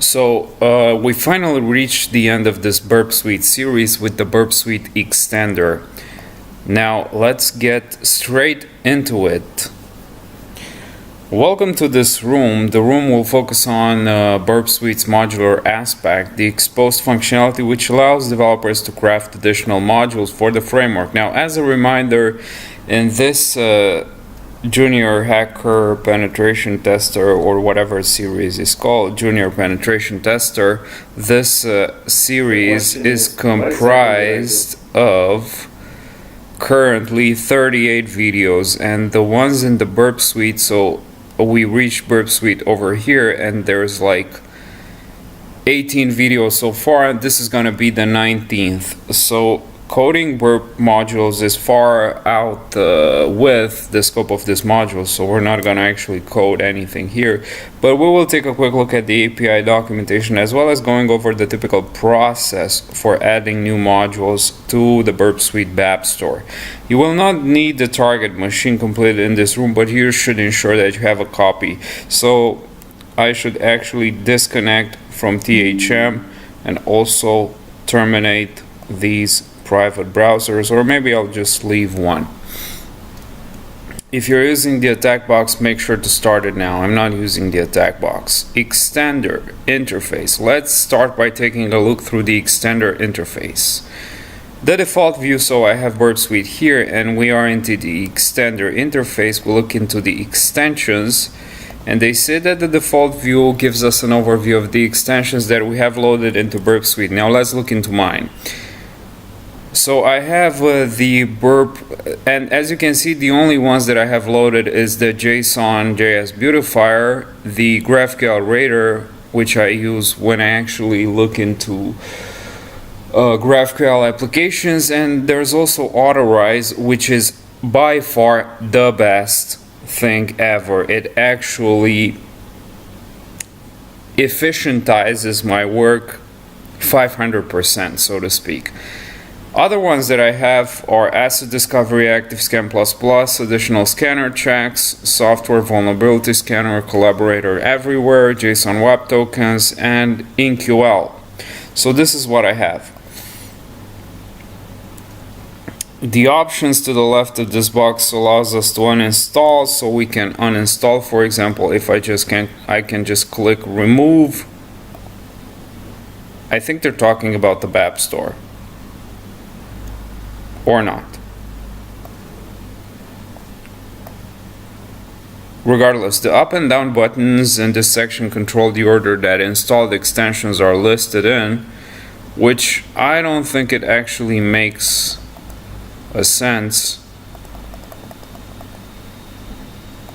We finally reached the end of this Burp Suite series with the Burp Suite extender. Now let's get straight into it. Welcome to this room. The room will focus on Burp Suite's modular aspect, the exposed functionality which allows developers to craft additional modules for the framework. Now, as a reminder, in this Junior Hacker Penetration Tester, or whatever series is called, Junior Penetration Tester, this series is comprised of currently 38 videos, and the ones in the Burp Suite, so we reached Burp Suite over here and there's like 18 videos so far. This is going to be the 19th. So coding Burp modules is far out with the scope of this module, so we're not going to actually code anything here, but we will take a quick look at the API documentation as well as going over the typical process for adding new modules to the Burp Suite BApp store. You will not need the target machine completed in this room, but you should ensure that you have a copy. So I should actually disconnect from THM and also terminate these private browsers, or maybe I'll just leave one. If you're using the attack box, make sure to start it now. I'm not using the attack box. Extender interface. Let's start by taking a look through the extender interface. The default view, so I have Burp Suite here and we are into the extender interface. We look into the extensions and they say that the default view gives us an overview of the extensions that we have loaded into Burp Suite. Now let's look into mine. So I have the Burp, and as you can see, the only ones that I have loaded is the JSON.js beautifier, the GraphQL Radar, which I use when I actually look into GraphQL applications, and there's also Autorize, which is by far the best thing ever. It actually efficientizes my work 500%, so to speak. Other ones that I have are Asset Discovery, ActiveScan++, Additional Scanner Checks, Software Vulnerability Scanner, Collaborator Everywhere, JSON Web Tokens, and InQL. So this is what I have. The options to the left of this box allows us to uninstall, so we can uninstall. For example, if I can just click remove. I think they're talking about the BApp store. Or not. Regardless, the up and down buttons in this section control the order that installed extensions are listed in, which I don't think it actually makes a sense.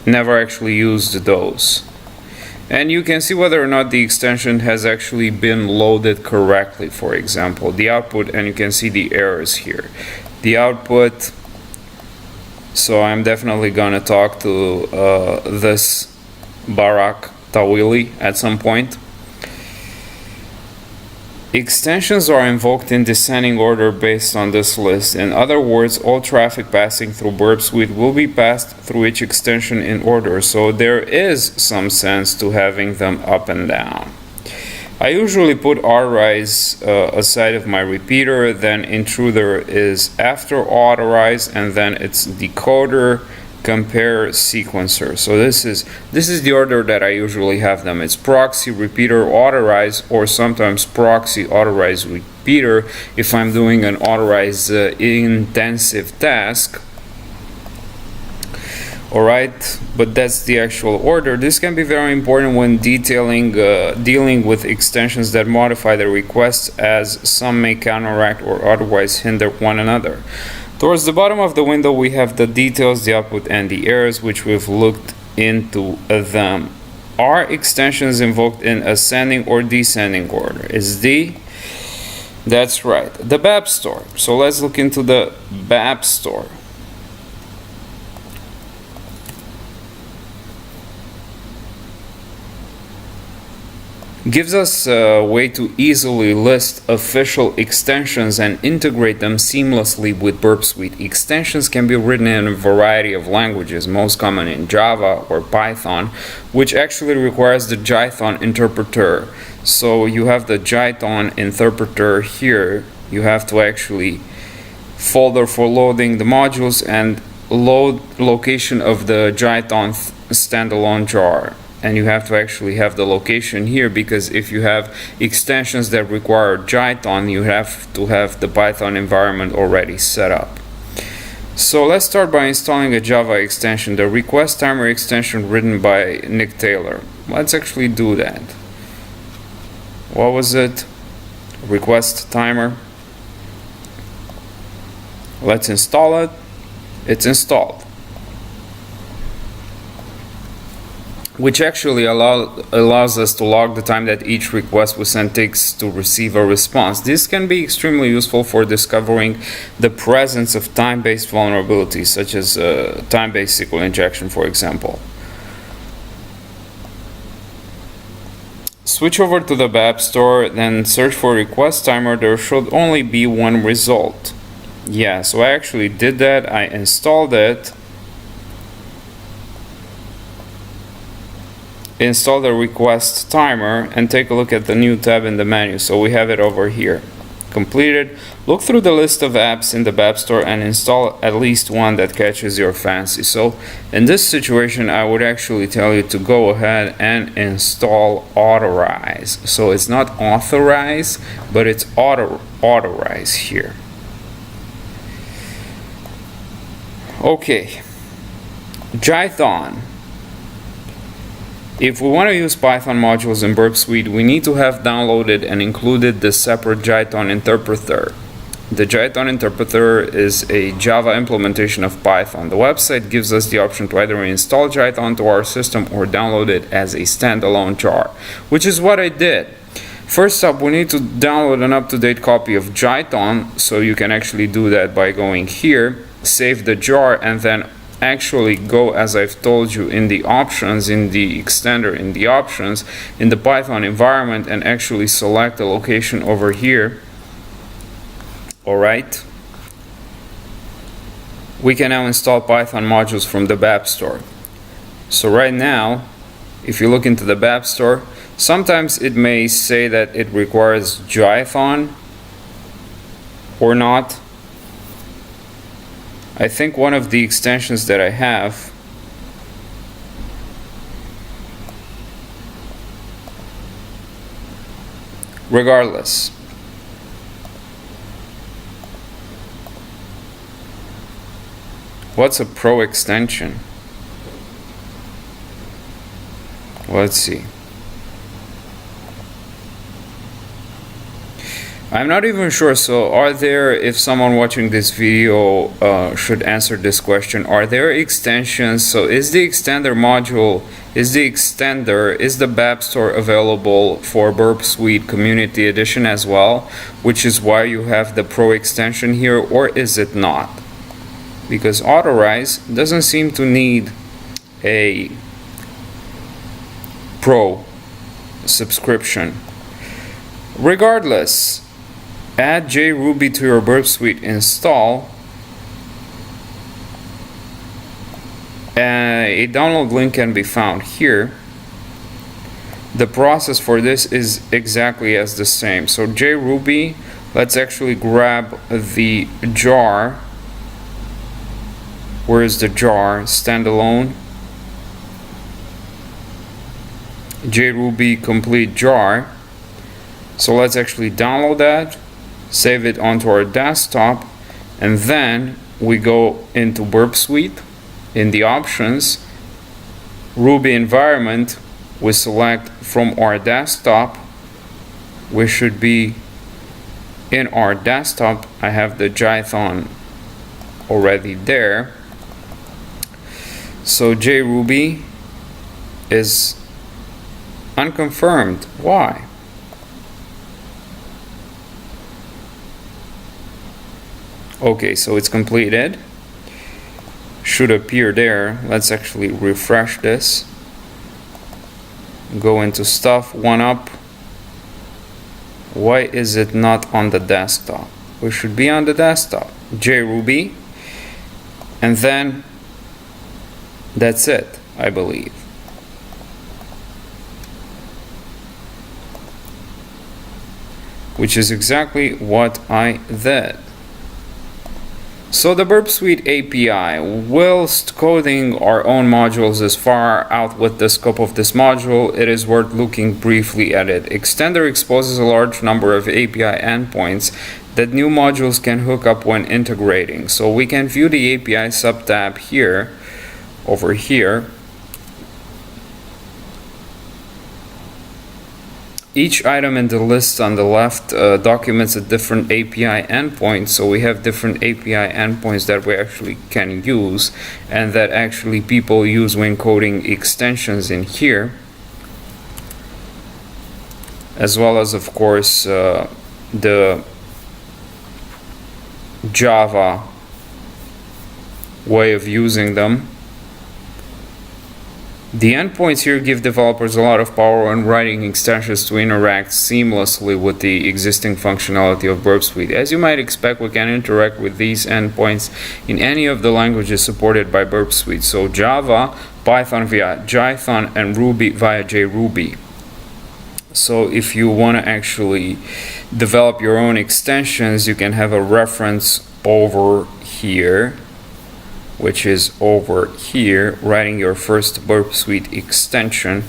Never actually used those. And you can see whether or not the extension has actually been loaded correctly. For example, the output, and you can see the errors here. The output, so I'm definitely gonna talk to this Barak Tawili at some point. Extensions are invoked in descending order based on this list. In other words, all traffic passing through Burp Suite will be passed through each extension in order, so there is some sense to having them up and down. I usually put Autorize aside of my repeater, then Intruder is after Autorize, and then it's decoder, compare, sequencer. So this is the order that I usually have them. It's proxy, repeater, autorize, or sometimes proxy, autorize, repeater if I'm doing an autorize intensive task. Alright, but that's the actual order. This can be very important when dealing with extensions that modify the request, as some may counteract or otherwise hinder one another. Towards the bottom of the window we have the details, the output, and the errors, which we've looked into them. Are extensions invoked in ascending or descending order? Is D? That's right, the BApp store. So let's look into the BApp store. gives us a way to easily list official extensions and integrate them seamlessly with Burp Suite. Extensions can be written in a variety of languages, most common in Java or Python, which actually requires the Jython interpreter. So you have the Jython interpreter here. You have to actually folder for loading the modules and load location of the Jython standalone jar. And you have to actually have the location here, because if you have extensions that require Jython, you have to have the Python environment already set up. So let's start by installing a Java extension, the request timer extension written by Nick Taylor. Let's actually do that. What was it? Request timer. Let's install it. It's installed, which actually allows us to log the time that each request we send takes to receive a response. This can be extremely useful for discovering the presence of time-based vulnerabilities, such as time-based SQL injection, for example. Switch over to the BApp store, then search for request timer. There should only be one result. Yeah, so I actually did that. I installed it. Install the request timer and take a look at the new tab in the menu. So we have it over here. Completed. Look through the list of apps in the BApp store and install at least one that catches your fancy. So in this situation, I would actually tell you to go ahead and install Authorize. So it's not authorize, but it's authorize here. Okay, Jython. If we want to use Python modules in Burp Suite, we need to have downloaded and included the separate Jython interpreter. The Jython interpreter is a Java implementation of Python. The website gives us the option to either install Jython to our system or download it as a standalone jar, which is what I did. First up, we need to download an up-to-date copy of Jython, so you can actually do that by going here, save the jar, and then actually go, as I've told you, in the options, in the extender, in the options, in the Python environment, and actually select the location over here. Alright. We can now install Python modules from the BApp store. So right now, if you look into the BApp store, sometimes it may say that it requires Jython or not. I think one of the extensions that I have regardless, what's a pro extension? Let's see. I'm not even sure. So are there, if someone watching this video should answer this question, are there extensions? So is the extender module, is the BApp store available for Burp Suite Community Edition as well, which is why you have the Pro extension here, or is it not? Because Authorize doesn't seem to need a Pro subscription. Regardless, add JRuby to your Burp Suite install. A download link can be found here. The process for this is exactly as the same. So JRuby, let's actually grab the jar. Where is the jar? Standalone. JRuby complete jar. So let's actually download that, save it onto our desktop, and then we go into Burp Suite. In the options, Ruby environment, we select from our desktop. We should be in our desktop. I have the Jython already there. So JRuby is unconfirmed. Why? Okay, so it's completed. Should appear there. Let's actually refresh this. Go into stuff, one up, Why is it not on the desktop? We should be on the desktop. JRuby, and then that's it, I believe. Which is exactly what I did. So the Burp Suite API, whilst coding our own modules is far out with the scope of this module, it is worth looking briefly at it. Extender exposes a large number of API endpoints that new modules can hook up when integrating. So we can view the API subtab here, over here. Each item in the list on the left documents a different API endpoint, so we have different API endpoints that we actually can use and that actually people use when coding extensions in here, as well as of course the Java way of using them. The endpoints here give developers a lot of power when writing extensions to interact seamlessly with the existing functionality of Burp Suite. As you might expect, we can interact with these endpoints in any of the languages supported by Burp Suite. So Java, Python via Jython, and Ruby via JRuby. So if you want to actually develop your own extensions, you can have a reference over here, which is over here, writing your first Burp Suite extension.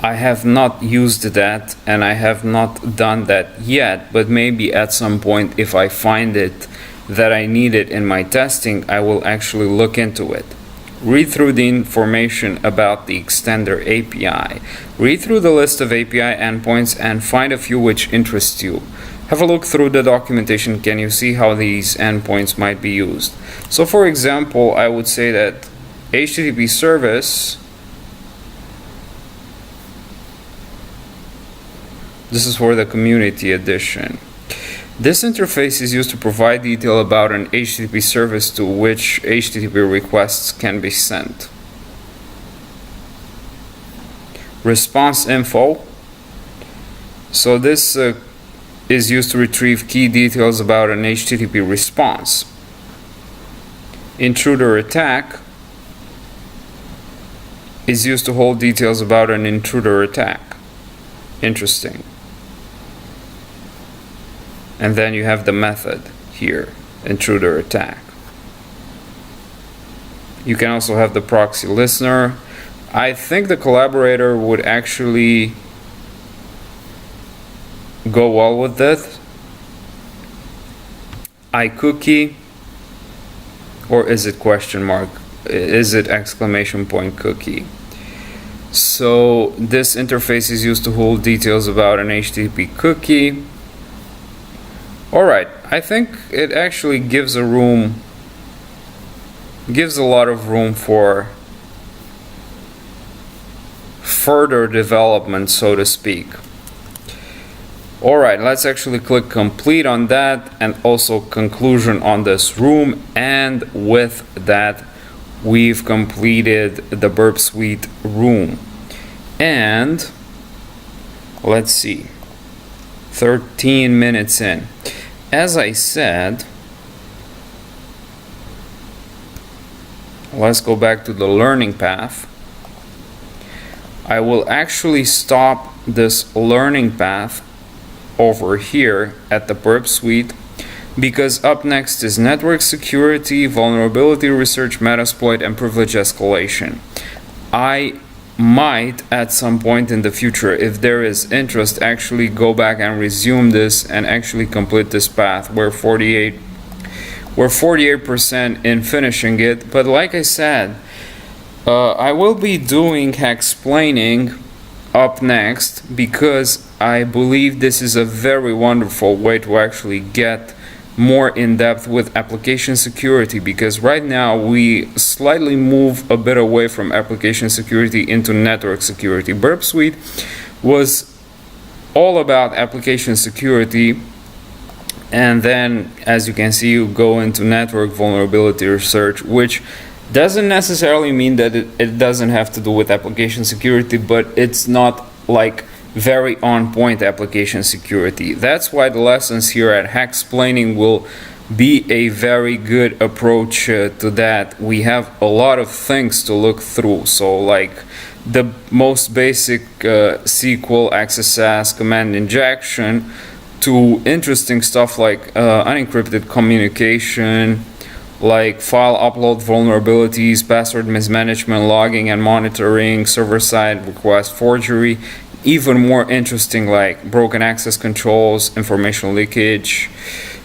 I have not used that and I have not done that yet, but maybe at some point if I find it that I need it in my testing, I will actually look into it. Read through the information about the Extender API. Read through the list of API endpoints and find a few which interest you. Have a look through the documentation. Can you see how these endpoints might be used? So for example, I would say that HTTP service, this is for the community edition. This interface is used to provide detail about an HTTP service to which HTTP requests can be sent. Response info. So this is used to retrieve key details about an HTTP response. Intruder attack is used to hold details about an intruder attack. Interesting. And then you have the method here, intruder attack. You can also have the proxy listener. I think the collaborator would actually go well with this. iCookie, or is it question mark? Is it exclamation point cookie? So this interface is used to hold details about an HTTP cookie. Alright, I think it actually gives a lot of room for further development, so to speak. Alright, let's actually click complete on that and also conclusion on this room, and with that we've completed the Burp Suite room. And let's see, 13 minutes in. As I said, let's go back to the learning path. I will actually stop this learning path over here at the Burp Suite, because up next is network security, vulnerability research, metasploit, and privilege escalation. I might at some point in the future, if there is interest, actually go back and resume this and actually complete this path. We're 48% in finishing it, but like I said, I will be doing explaining up next, because I believe this is a very wonderful way to actually get more in depth with application security, because right now we slightly move a bit away from application security into network security. Burp Suite was all about application security, and then as you can see, you go into network vulnerability research, which doesn't necessarily mean that it doesn't have to do with application security, but it's not like very on-point application security. That's why the lessons here at Hacksplaining will be a very good approach to that. We have a lot of things to look through, so like the most basic SQL XSS command injection to interesting stuff like unencrypted communication, like file upload vulnerabilities, password mismanagement, logging and monitoring, server-side request forgery, even more interesting like broken access controls, information leakage,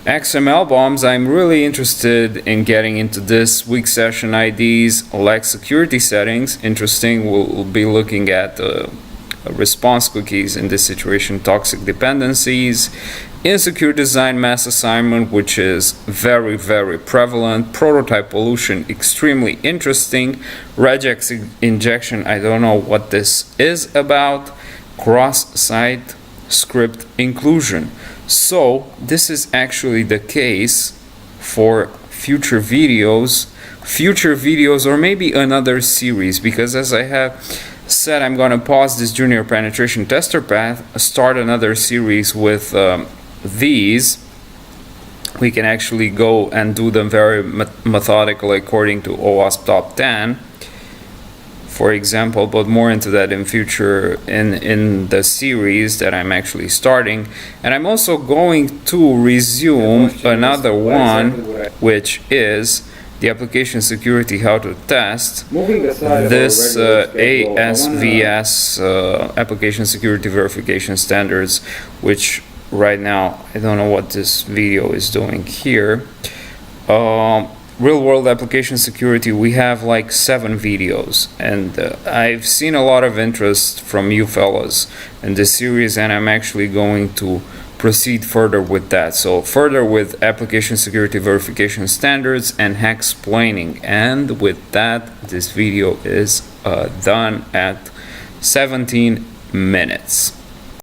XML bombs. I'm really interested in getting into this. Weak session IDs, like security settings, interesting. We'll be looking at response cookies in this situation, toxic dependencies, insecure design mass assignment, which is very, very prevalent, prototype pollution, extremely interesting, regex injection, I don't know what this is about, cross-site script inclusion. So this is actually the case for future videos, or maybe another series, because as I have said, I'm going to pause this junior penetration tester path, start another series with these. We can actually go and do them very methodically according to OWASP top 10, for example, but more into that in future in the series that I'm actually starting. And I'm also going to resume another one, which is the application security how to test this ASVS application security verification standards, which right now I don't know what this video is doing here. Real world application security, we have like 7 videos, and I've seen a lot of interest from you fellas in this series, and I'm actually going to proceed further with that. So further with application security verification standards and Hacksplaining. And with that, this video is done at 17 minutes.